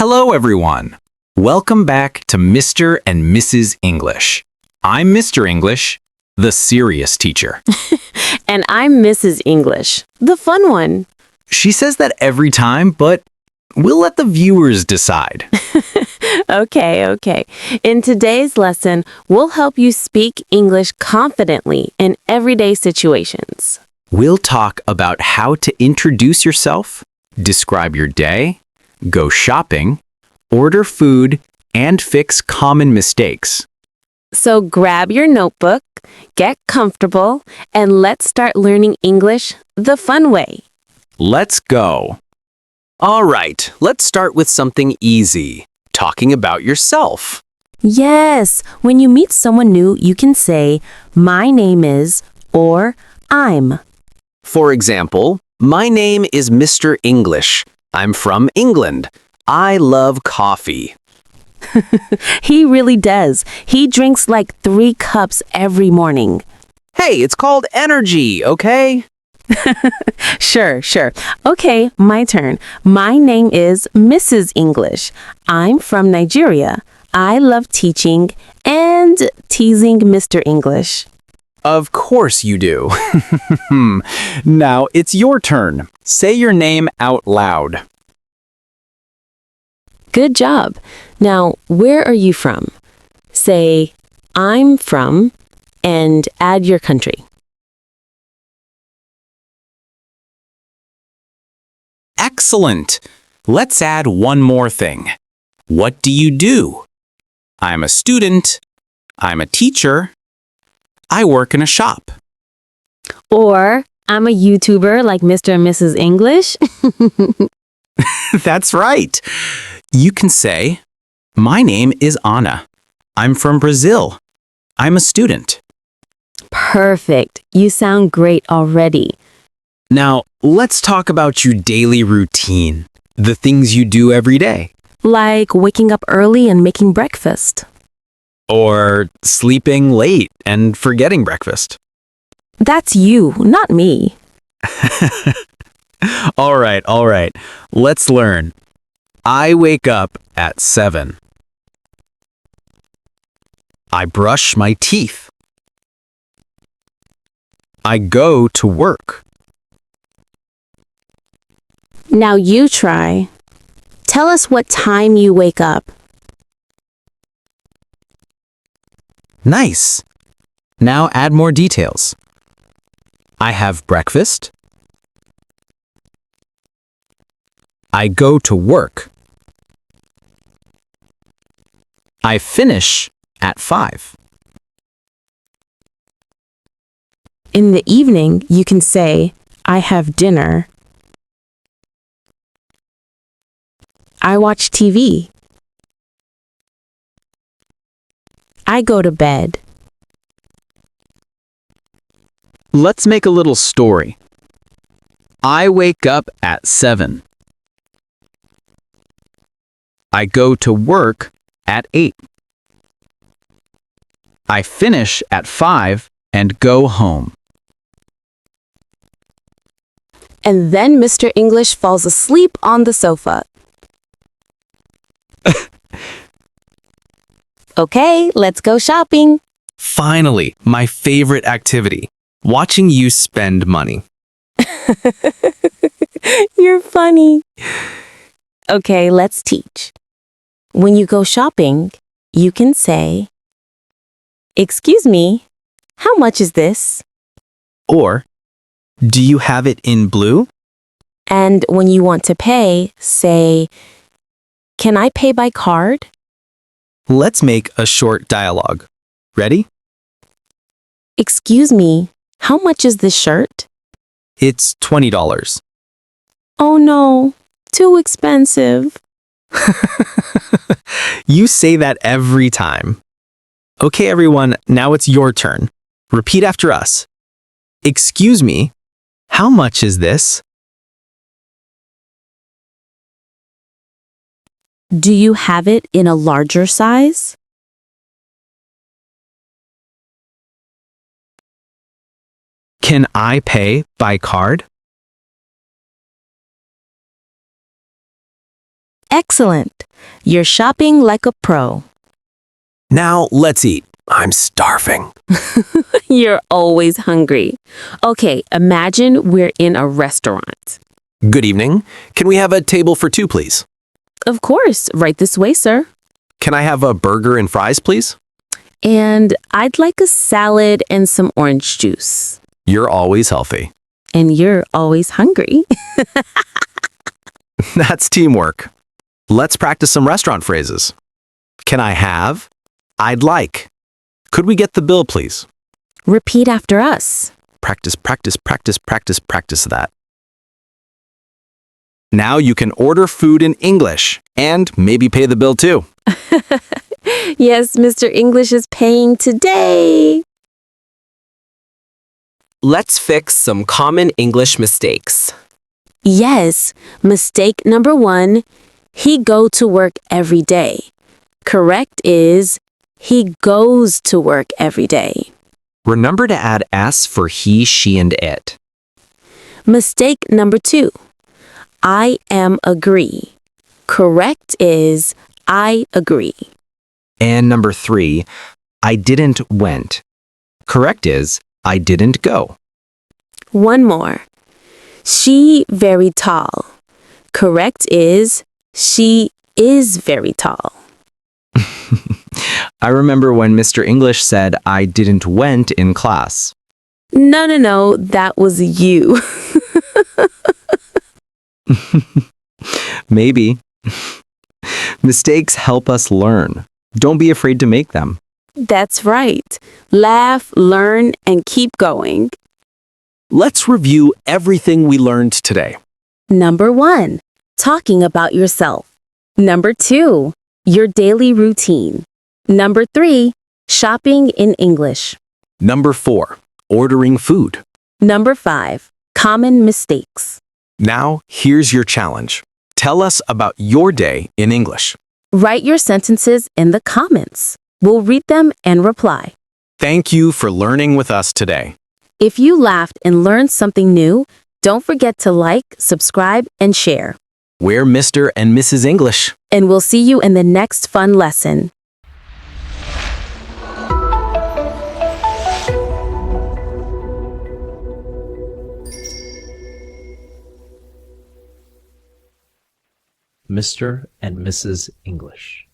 Hello, everyone. Welcome back to Mr. and Mrs. English. I'm Mr. English, the serious teacher. And I'm Mrs. English, the fun one. She says that every time, but we'll let the viewers decide. Okay. In today's lesson, we'll help you speak English confidently in everyday situations. We'll talk about how to introduce yourself, describe your day, go shopping, order food, and fix common mistakes. So grab your notebook, get comfortable, and let's start learning English the fun way. Let's go. All right, let's start with something easy. Talking about yourself. Yes, when you meet someone new, you can say, "My name is," or "I'm." For example, my name is Mr. English. I'm from England. I love coffee. He really does. He drinks like 3 cups every morning. Hey, it's called energy, okay? Sure. Okay, my turn. My name is Mrs. English. I'm from Nigeria. I love teaching and teasing Mr. English. Of course you do. Now it's your turn. Say your name out loud. Good job. Now, where are you from? Say, "I'm from," and add your country. Excellent. Let's add one more thing. What do you do? I'm a student. I'm a teacher. I work in a shop. Or, "I'm a YouTuber like Mr. and Mrs. English." That's right. You can say, my name is Anna. I'm from Brazil. I'm a student. Perfect. You sound great already. Now, let's talk about your daily routine, the things you do every day. Like waking up early and making breakfast. Or sleeping late and forgetting breakfast. That's you, not me. All right. Let's learn. I wake up at 7. I brush my teeth. I go to work. Now you try. Tell us what time you wake up. Nice. Now add more details. I have breakfast. I go to work. I finish at 5. In the evening, you can say, "I have dinner." I watch TV. I go to bed. Let's make a little story. I wake up at 7. I go to work at 8. I finish at 5 and go home. And then Mr. English falls asleep on the sofa. Okay, let's go shopping. Finally, my favorite activity, watching you spend money. You're funny. Okay, let's teach. When you go shopping, you can say, "Excuse me, how much is this?" Or, do you have it in blue? And when you want to pay, say, "Can I pay by card?" Let's make a short dialogue. Ready? "Excuse me, how much is this shirt?" It's $20. "Oh no, too expensive." You say that every time. Okay, everyone, now it's your turn. Repeat after us. Excuse me, how much is this? Do you have it in a larger size? Can I pay by card? Excellent. You're shopping like a pro. Now let's eat. I'm starving. You're always hungry. Okay, imagine we're in a restaurant. Good evening. Can we have a table for two, please? Of course, right this way, sir. Can I have a burger and fries, please? And I'd like a salad and some orange juice. You're always healthy. And you're always hungry. That's teamwork. Let's practice some restaurant phrases. Can I have? I'd like. Could we get the bill, please? Repeat after us. Practice, practice, practice, practice, practice that. Now you can order food in English and maybe pay the bill too. Yes, Mr. English is paying today. Let's fix some common English mistakes. Yes, mistake number 1, he go to work every day. Correct is, he goes to work every day. Remember to add S for he, she, and it. Mistake number 2, I am agree. Correct is, I agree. And number 3, I didn't went. Correct is, I didn't go. One more. She very tall. Correct is, she is very tall. I remember when Mr. English said I didn't went in class. No, that was you. Maybe. Mistakes help us learn. Don't be afraid to make them. That's right. Laugh, learn, and keep going. Let's review everything we learned today. Number 1, talking about yourself. Number 2, your daily routine. Number 3, shopping in English. Number 4, ordering food. Number 5, common mistakes. Now, here's your challenge. Tell us about your day in English. Write your sentences in the comments. We'll read them and reply. Thank you for learning with us today. If you laughed and learned something new, don't forget to like, subscribe, and share. We're Mr. and Mrs. English. And we'll see you in the next fun lesson. Mr. and Mrs. English.